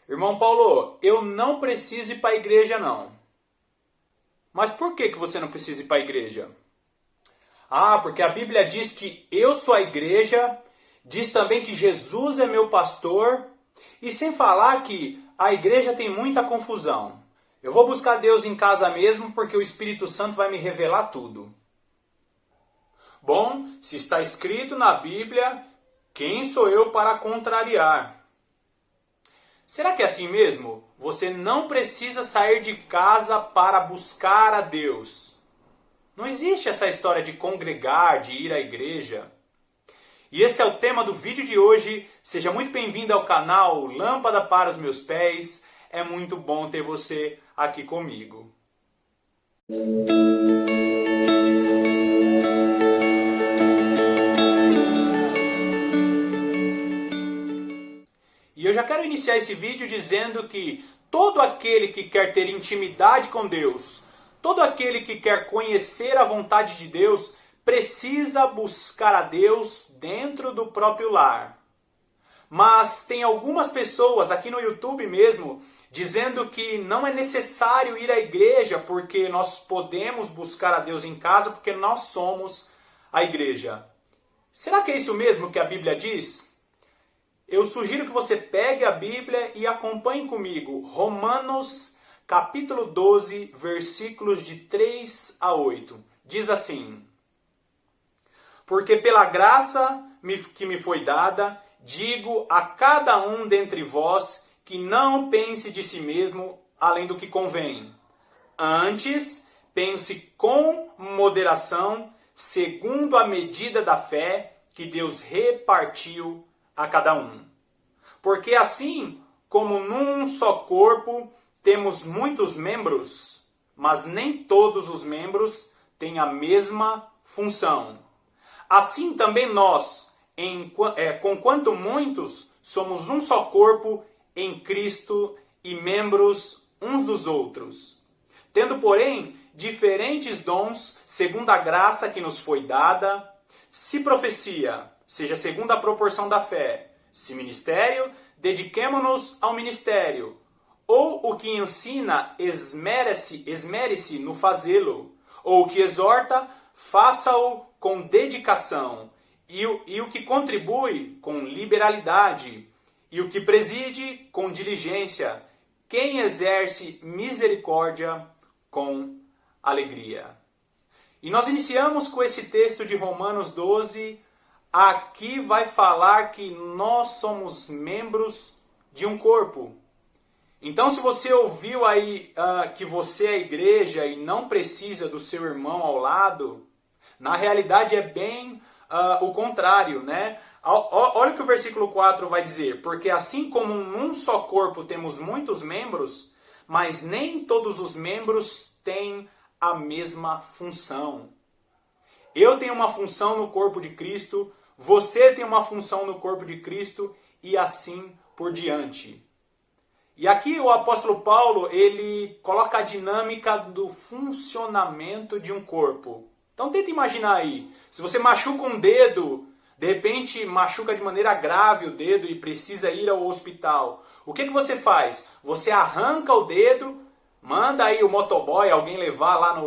Irmão Paulo, eu não preciso ir para a igreja não. Mas por que você não precisa ir para a igreja? Ah, porque a Bíblia diz que eu sou a igreja, diz também que Jesus é meu pastor, e sem falar que a igreja tem muita confusão. Eu vou buscar Deus em casa mesmo porque o Espírito Santo vai me revelar tudo. Bom, se está escrito na Bíblia, quem sou eu para contrariar? Será que é assim mesmo? Você não precisa sair de casa para buscar a Deus. Não existe essa história de congregar, de ir à igreja. E esse é o tema do vídeo de hoje. Seja muito bem-vindo ao canal Lâmpada para os Meus Pés. É muito bom ter você aqui comigo. E eu já quero iniciar esse vídeo dizendo que todo aquele que quer ter intimidade com Deus, todo aquele que quer conhecer a vontade de Deus, precisa buscar a Deus dentro do próprio lar. Mas tem algumas pessoas aqui no YouTube mesmo dizendo que não é necessário ir à igreja porque nós podemos buscar a Deus em casa porque nós somos a igreja. Será que é isso mesmo que a Bíblia diz? Eu sugiro que você pegue a Bíblia e acompanhe comigo Romanos capítulo 12, versículos de 3 a 8. Diz assim: Porque pela graça que me foi dada, digo a cada um dentre vós que não pense de si mesmo além do que convém. Antes, pense com moderação, segundo a medida da fé que Deus repartiu a cada um. Porque assim como num só corpo temos muitos membros, mas nem todos os membros têm a mesma função. Assim também nós, conquanto muitos, somos um só corpo em Cristo e membros uns dos outros. Tendo, porém, diferentes dons, segundo a graça que nos foi dada, se profecia, seja segundo a proporção da fé, se ministério, dediquemo-nos ao ministério. Ou o que ensina, esmere-se no fazê-lo. Ou o que exorta, faça-o com dedicação. E o que contribui, com liberalidade. E o que preside, com diligência. Quem exerce misericórdia, com alegria. E nós iniciamos com esse texto de Romanos 12. Aqui vai falar que nós somos membros de um corpo. Então, se você ouviu aí que você é a igreja e não precisa do seu irmão ao lado, na realidade é bem o contrário, né? Olha o que o versículo 4 vai dizer. Porque assim como num só corpo temos muitos membros, mas nem todos os membros têm a mesma função. Eu tenho uma função no corpo de Cristo, você tem uma função no corpo de Cristo e assim por diante. E aqui o apóstolo Paulo, ele coloca a dinâmica do funcionamento de um corpo. Então tenta imaginar aí, se você machuca um dedo, de repente machuca de maneira grave o dedo e precisa ir ao hospital. O que você faz? Você arranca o dedo, manda aí o motoboy, alguém levar lá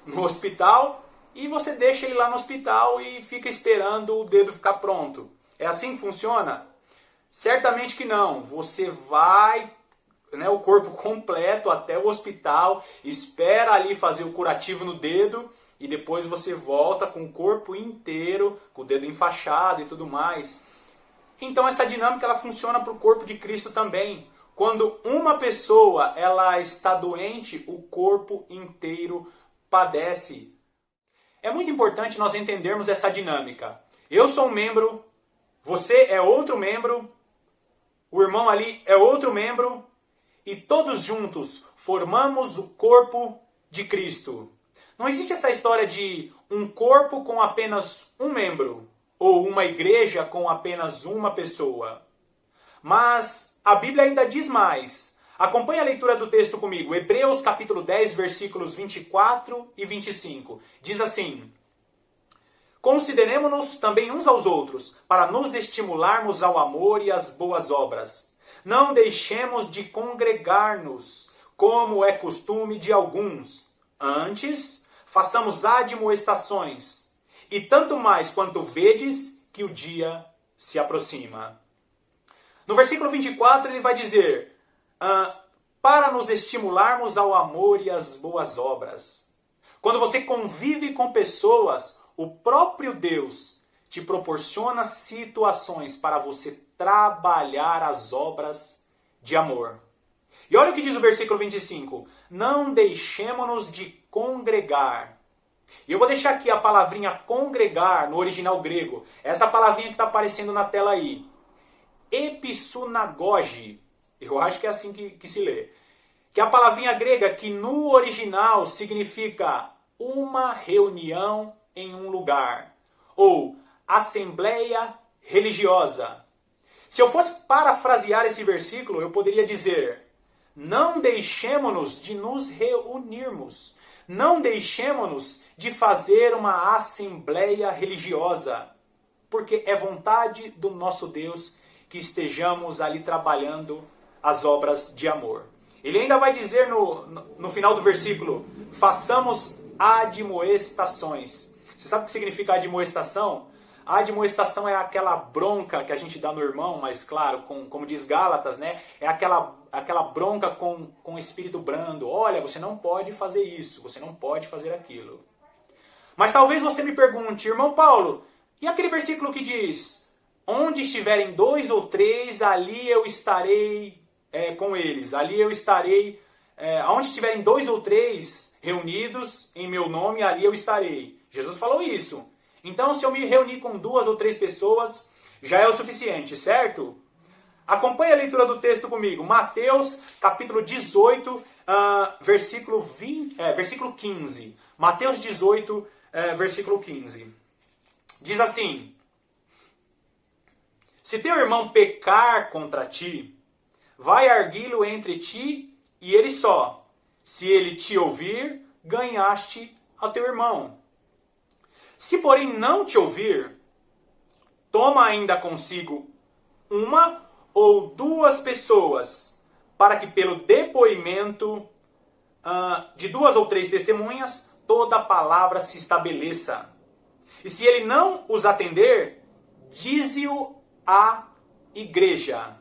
no hospital, e você deixa ele lá no hospital e fica esperando o dedo ficar pronto. É assim que funciona? Certamente que não. Você vai, o corpo completo até o hospital, espera ali fazer o curativo no dedo e depois você volta com o corpo inteiro, com o dedo enfaixado e tudo mais. Então essa dinâmica ela funciona para o corpo de Cristo também. Quando uma pessoa ela está doente, o corpo inteiro padece. É muito importante nós entendermos essa dinâmica. Eu sou um membro, você é outro membro, o irmão ali é outro membro, e todos juntos formamos o corpo de Cristo. Não existe essa história de um corpo com apenas um membro, ou uma igreja com apenas uma pessoa. Mas a Bíblia ainda diz mais. Acompanhe a leitura do texto comigo. Hebreus capítulo 10, versículos 24 e 25. Diz assim: Consideremo-nos também uns aos outros, para nos estimularmos ao amor e às boas obras, Não deixemos de congregar-nos, como é costume de alguns. Antes, façamos admoestações, e tanto mais quanto vedes que o dia se aproxima. No versículo 24 ele vai dizer, para nos estimularmos ao amor e às boas obras. Quando você convive com pessoas, o próprio Deus te proporciona situações para você trabalhar as obras de amor. E olha o que diz o versículo 25. Não deixemos-nos de congregar. E eu vou deixar aqui a palavrinha congregar no original grego. Essa palavrinha que está aparecendo na tela aí. Episunagoge. Eu acho que é assim que se lê. Que é a palavrinha grega que no original significa uma reunião em um lugar. Ou assembleia religiosa. Se eu fosse parafrasear esse versículo, eu poderia dizer: não deixemos-nos de nos reunirmos. Não deixemos-nos de fazer uma assembleia religiosa. Porque é vontade do nosso Deus que estejamos ali trabalhando as obras de amor. Ele ainda vai dizer no final do versículo, façamos admoestações. Você sabe o que significa admoestação? A admoestação é aquela bronca que a gente dá no irmão, mas claro, como diz Gálatas, né? É aquela bronca com espírito brando. Olha, você não pode fazer isso, você não pode fazer aquilo. Mas talvez você me pergunte, irmão Paulo, e aquele versículo que diz, onde estiverem 2 ou 3, ali eu estarei com eles. Ali eu estarei, onde estiverem 2 ou 3 reunidos em meu nome, ali eu estarei. Jesus falou isso. Então, se eu me reunir com 2 ou 3 pessoas, já é o suficiente, certo? Acompanhe a leitura do texto comigo. Mateus, capítulo 18, versículo 15. Mateus 18, versículo 15. Diz assim: se teu irmão pecar contra ti, vai arguí-lo entre ti e ele só. Se ele te ouvir, ganhaste ao teu irmão. Se, porém, não te ouvir, toma ainda consigo 1 ou 2 pessoas, para que pelo depoimento de 2 ou 3 testemunhas, toda a palavra se estabeleça. E se ele não os atender, dize-o à igreja.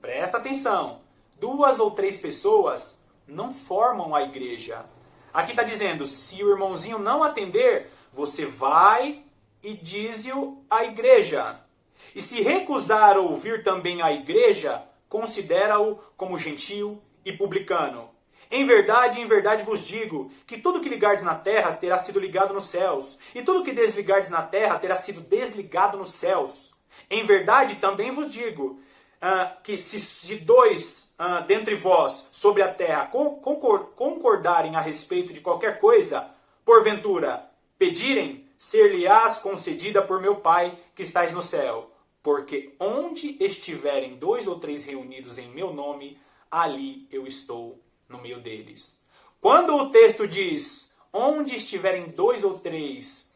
Presta atenção, 2 ou 3 pessoas não formam a igreja. Aqui está dizendo, se o irmãozinho não atender, você vai e dize-o à igreja. E se recusar ouvir também a igreja, considera-o como gentio e publicano. Em verdade vos digo, que tudo que ligardes na terra terá sido ligado nos céus, e tudo que desligardes na terra terá sido desligado nos céus. Em verdade também vos digo, que se 2 dentre vós sobre a terra concordarem a respeito de qualquer coisa, porventura pedirem, ser-lhe-ás concedida por meu Pai que estais no céu. Porque onde estiverem 2 ou 3 reunidos em meu nome, ali eu estou no meio deles. Quando o texto diz, onde estiverem 2 ou 3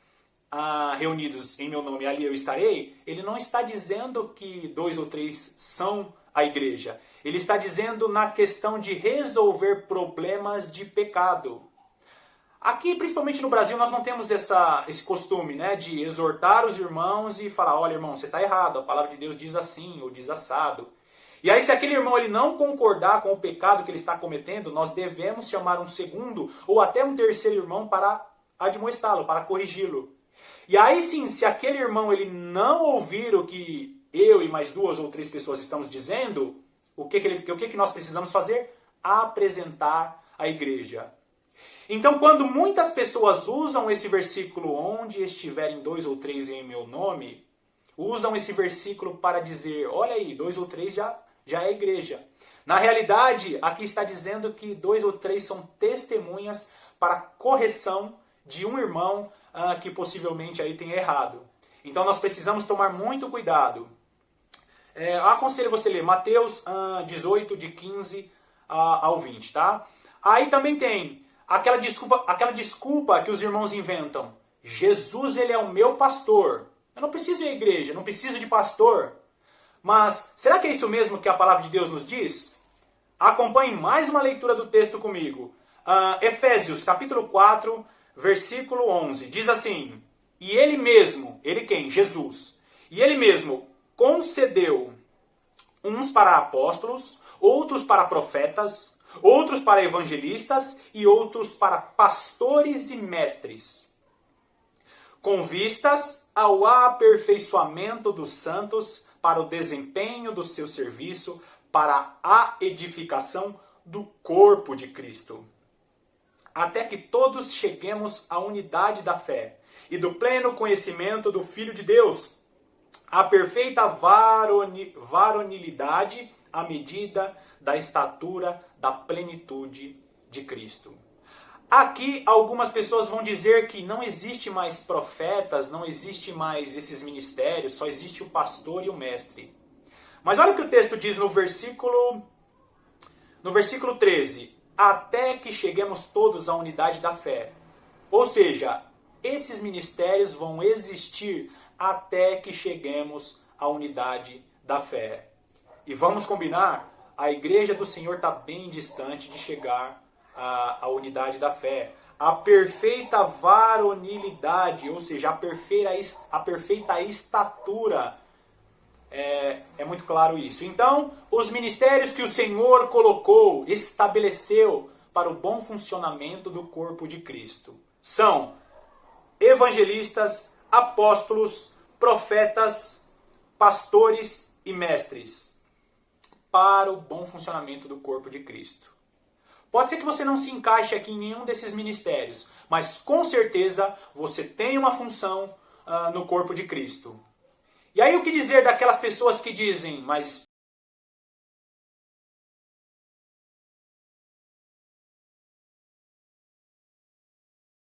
reunidos em meu nome, ali eu estarei, ele não está dizendo que 2 ou 3 são a igreja. Ele está dizendo na questão de resolver problemas de pecado. Aqui, principalmente no Brasil, nós não temos esse costume, né, de exortar os irmãos e falar, olha, irmão, você está errado, a palavra de Deus diz assim ou diz assado. E aí, se aquele irmão ele não concordar com o pecado que ele está cometendo, nós devemos chamar um segundo ou até um terceiro irmão para admoestá-lo, para corrigi-lo. E aí sim, se aquele irmão ele não ouvir o que eu e mais 2 ou 3 pessoas estamos dizendo, o que nós precisamos fazer? Apresentar a igreja. Então, quando muitas pessoas usam esse versículo, onde estiverem 2 ou 3 em meu nome, usam esse versículo para dizer, olha aí, 2 ou 3 já é igreja. Na realidade, aqui está dizendo que 2 ou 3 são testemunhas para a correção de um irmão que possivelmente aí tenha errado. Então, nós precisamos tomar muito cuidado. Eu aconselho você a ler Mateus 18, de 15 ao 20, tá? Aí também tem aquela desculpa que os irmãos inventam. Jesus, ele é o meu pastor. Eu não preciso ir à igreja, não preciso de pastor. Mas será que é isso mesmo que a palavra de Deus nos diz? Acompanhe mais uma leitura do texto comigo. Efésios capítulo 4, versículo 11. Diz assim: E ele mesmo, ele quem? Jesus. E ele mesmo concedeu uns para apóstolos, outros para profetas, outros para evangelistas e outros para pastores e mestres, com vistas ao aperfeiçoamento dos santos para o desempenho do seu serviço, para a edificação do corpo de Cristo, até que todos cheguemos à unidade da fé e do pleno conhecimento do Filho de Deus, à perfeita varonilidade, à medida da estatura da plenitude de Cristo. Aqui algumas pessoas vão dizer que não existe mais profetas, não existe mais esses ministérios, só existe o pastor e o mestre. Mas olha o que o texto diz no versículo 13. Até que cheguemos todos à unidade da fé. Ou seja, esses ministérios vão existir até que cheguemos à unidade da fé. E vamos combinar, a igreja do Senhor está bem distante de chegar à unidade da fé. A perfeita varonilidade, ou seja, a perfeita estatura. É muito claro isso. Então, os ministérios que o Senhor colocou, estabeleceu para o bom funcionamento do corpo de Cristo são evangelistas, apóstolos, profetas, pastores e mestres, para o bom funcionamento do corpo de Cristo. Pode ser que você não se encaixe aqui em nenhum desses ministérios, mas com certeza você tem uma função no corpo de Cristo. E aí o que dizer daquelas pessoas que dizem, mas